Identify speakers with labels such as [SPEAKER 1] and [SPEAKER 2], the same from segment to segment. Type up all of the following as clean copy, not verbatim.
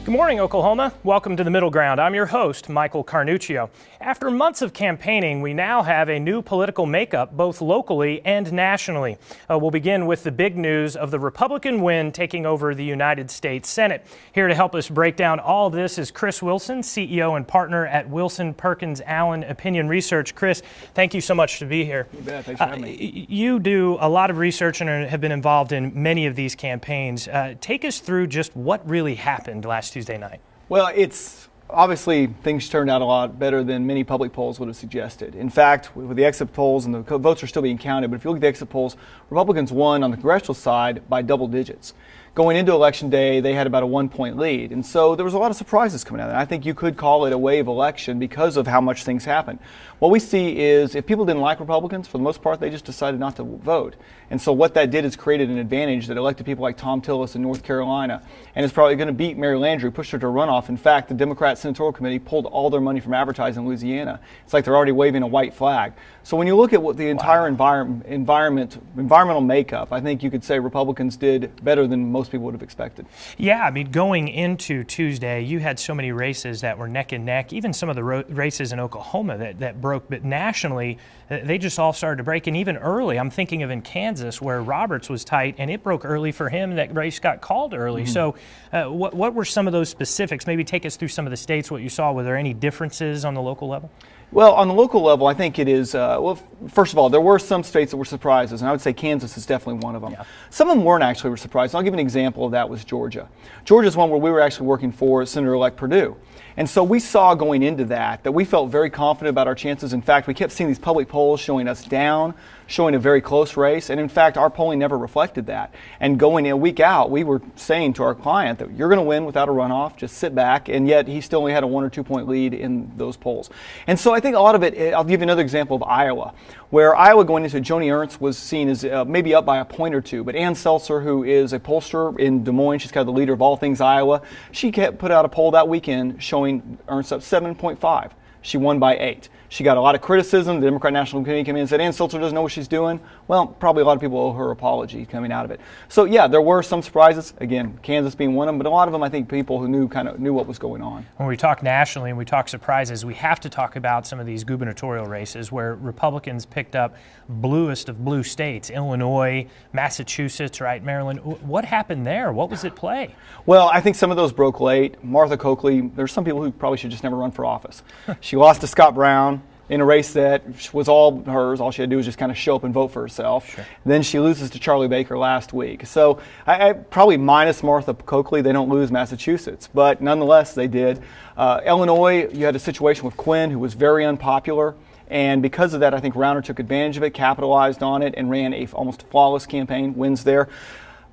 [SPEAKER 1] Good morning, Oklahoma. Welcome to the Middle Ground. I'm your host, Michael Carnuccio. After months of campaigning, we now have a new political makeup, both locally and nationally. We'll begin with the big news of the Republican win taking over the United States Senate. Here to help us break down all of this is Chris Wilson, CEO and partner at Wilson, Perkins, Allen Opinion Research. Chris, thank you so much to be here.
[SPEAKER 2] You bet. Thanks for having me.
[SPEAKER 1] You do a lot of research and have been involved in many of these campaigns. Take us through just what really happened last Tuesday night.
[SPEAKER 2] Well, it's obviously things turned out a lot better than many public polls would have suggested. In fact, with the exit polls and the votes are still being counted, but if you look at the exit polls, Republicans won on the congressional side by double digits. Going into Election Day, they had about a 1-point lead, and so there was a lot of surprises coming out of that. I think you could call it a wave election because of how much things happened. What we see is if people didn't like Republicans, for the most part, they just decided not to vote. And so what that did is created an advantage that elected people like Tom Tillis in North Carolina and is probably going to beat Mary Landrieu, pushed her to a runoff. In fact, the Democrat Senatorial Committee pulled all their money from advertising in Louisiana. It's like they're already waving a white flag. So when you look at what the entire environmental makeup, I think you could say Republicans did better than most people would have expected.
[SPEAKER 1] Yeah, I mean, going into Tuesday, you had so many races that were neck and neck, even some of the races in Oklahoma that broke, but nationally, they just all started to break, and even early. I'm thinking of in Kansas where Roberts was tight, and it broke early for him. That race got called early. So what were some of those specifics? Maybe take us through some of the states, what you saw. Were there any differences on the local level?
[SPEAKER 2] Well, on the local level, I think it is, well, first of all, there were some states that were surprises, and I would say Kansas is definitely one of them. Yeah. Some of them weren't actually were surprises. I'll give you an example of that was Georgia. Georgia's one where we were actually working for Senator-elect Perdue. And so we saw going into that we felt very confident about our chances. In fact, we kept seeing these public polls showing us down, showing a very close race. And in fact, our polling never reflected that. And going a week out, we were saying to our client that you're going to win without a runoff, just sit back. And yet he still only had a 1 or 2 point lead in those polls. And so I think a lot of it, I'll give you another example of Iowa, where Iowa going into Joni Ernst was seen as maybe up by a point or two. But Ann Seltzer, who is a pollster in Des Moines, she's kind of the leader of all things Iowa, she put out a poll that weekend showing Ernst up 7.5. She won by 8. She got a lot of criticism. The Democrat National Committee came in and said, Ann Seltzer doesn't know what she's doing. Well, probably a lot of people owe her apology coming out of it. So, yeah, there were some surprises. Again, Kansas being one of them, but a lot of them, I think, people who knew what was going on.
[SPEAKER 1] When we talk nationally and we talk surprises, we have to talk about some of these gubernatorial races where Republicans picked up bluest of blue states, Illinois, Massachusetts, right, Maryland. What happened there? What was at play?
[SPEAKER 2] Well, I think some of those broke late. Martha Coakley, there's some people who probably should just never run for office. She lost to Scott Brown in a race that was all hers. All she had to do was just kind of show up and vote for herself. Sure. Then she loses to Charlie Baker last week. So I probably minus Martha Coakley, they don't lose Massachusetts. But nonetheless, they did. Illinois, you had a situation with Quinn, who was very unpopular. And because of that, I think Rauner took advantage of it, capitalized on it, and ran a almost flawless campaign, wins there.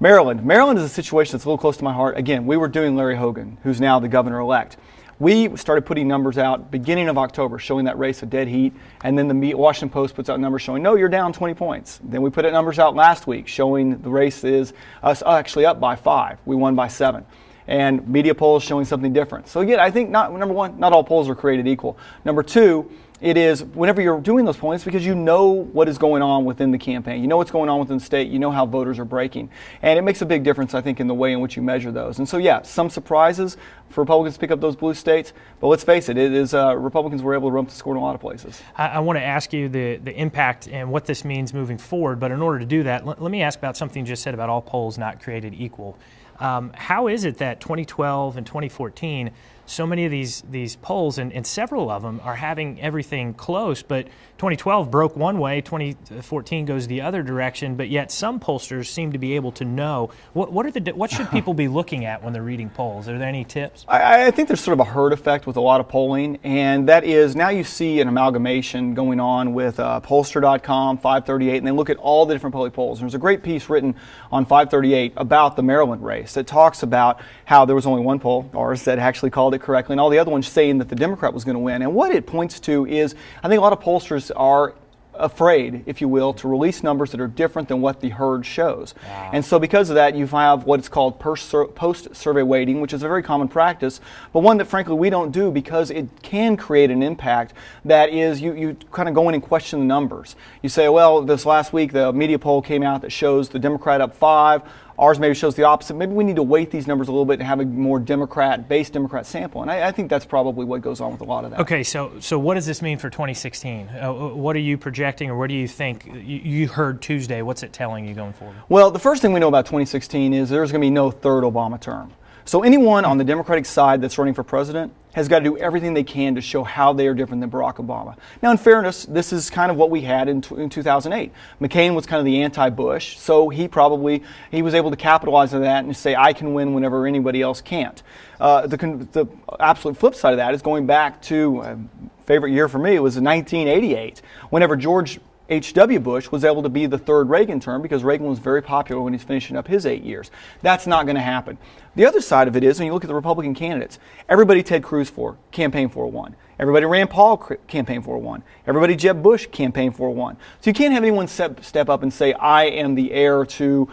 [SPEAKER 2] Maryland is a situation that's a little close to my heart. Again, we were doing Larry Hogan, who's now the governor-elect. We started putting numbers out beginning of October showing that race a dead heat, and then the Washington Post puts out numbers showing, no, you're down 20 points. Then we put numbers out last week showing the race is us actually up by 5. We won by 7. And media polls showing something different. So again, I think, number one, not all polls are created equal. Number two, it is whenever you're doing those points because you know what is going on within the campaign. You know what's going on within the state. You know how voters are breaking. And it makes a big difference, I think, in the way in which you measure those. And so, yeah, some surprises for Republicans to pick up those blue states. But let's face it, Republicans were able to run up the score in a lot of places.
[SPEAKER 1] I want to ask you the impact and what this means moving forward. But in order to do that, let me ask about something you just said about all polls not created equal. How is it that 2012 and 2014, so many of these polls, and several of them, are having everything close, but 2012 broke one way, 2014 goes the other direction, but yet some pollsters seem to be able to know. What should people be looking at when they're reading polls? Are there any tips?
[SPEAKER 2] I think there's sort of a herd effect with a lot of polling, and that is now you see an amalgamation going on with pollster.com, 538, and they look at all the different public polls. And there's a great piece written on 538 about the Maryland race that talks about how there was only one poll, ours, that actually called it correctly, and all the other ones saying that the Democrat was going to win. And what it points to is, I think a lot of pollsters are afraid, if you will, to release numbers that are different than what the herd shows. Wow. And so because of that, you have what's called post-survey weighting, which is a very common practice, but one that frankly we don't do because it can create an impact that is you kind of go in and question the numbers. You say, well, this last week the media poll came out that shows the Democrat up 5, Ours maybe shows the opposite. Maybe we need to weight these numbers a little bit and have a more based Democrat sample. And I think that's probably what goes on with a lot of that.
[SPEAKER 1] Okay, so what does this mean for 2016? What are you projecting, or what do you think? You heard Tuesday. What's it telling you going forward?
[SPEAKER 2] Well, the first thing we know about 2016 is there's going to be no third Obama term. So anyone on the Democratic side that's running for president has got to do everything they can to show how they are different than Barack Obama. Now, in fairness, this is kind of what we had in 2008. McCain was kind of the anti-Bush, so he was able to capitalize on that and say, I can win whenever anybody else can't. The absolute flip side of that is going back to favorite year for me, it was 1988, whenever George H.W. Bush was able to be the third Reagan term because Reagan was very popular when he's finishing up his 8 years. That's not going to happen. The other side of it is when you look at the Republican candidates, everybody Ted Cruz campaigned for won. Everybody Rand Paul campaigned for won. Everybody Jeb Bush campaigned for won. So you can't have anyone step up and say, I am the heir to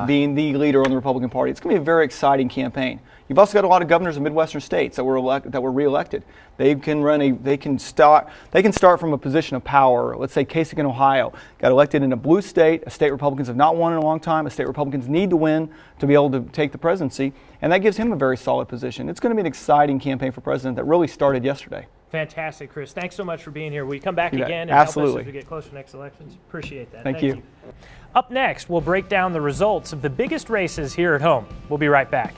[SPEAKER 2] being the leader on the Republican Party. It's going to be a very exciting campaign. You've also got a lot of governors of Midwestern states that were reelected. They can start from a position of power. Let's say Kasich in Ohio got elected in a blue state, a state Republicans have not won in a long time, a state Republicans need to win to be able to take the presidency, and that gives him a very solid position. It's going to be an exciting campaign for president that really started yesterday.
[SPEAKER 1] Fantastic, Chris. Thanks so much for being here. Will you come back again and
[SPEAKER 2] Absolutely.
[SPEAKER 1] help us as we get closer to next elections? Appreciate that.
[SPEAKER 2] Thank you.
[SPEAKER 1] Up next, we'll break down the results of the biggest races here at home. We'll be right back.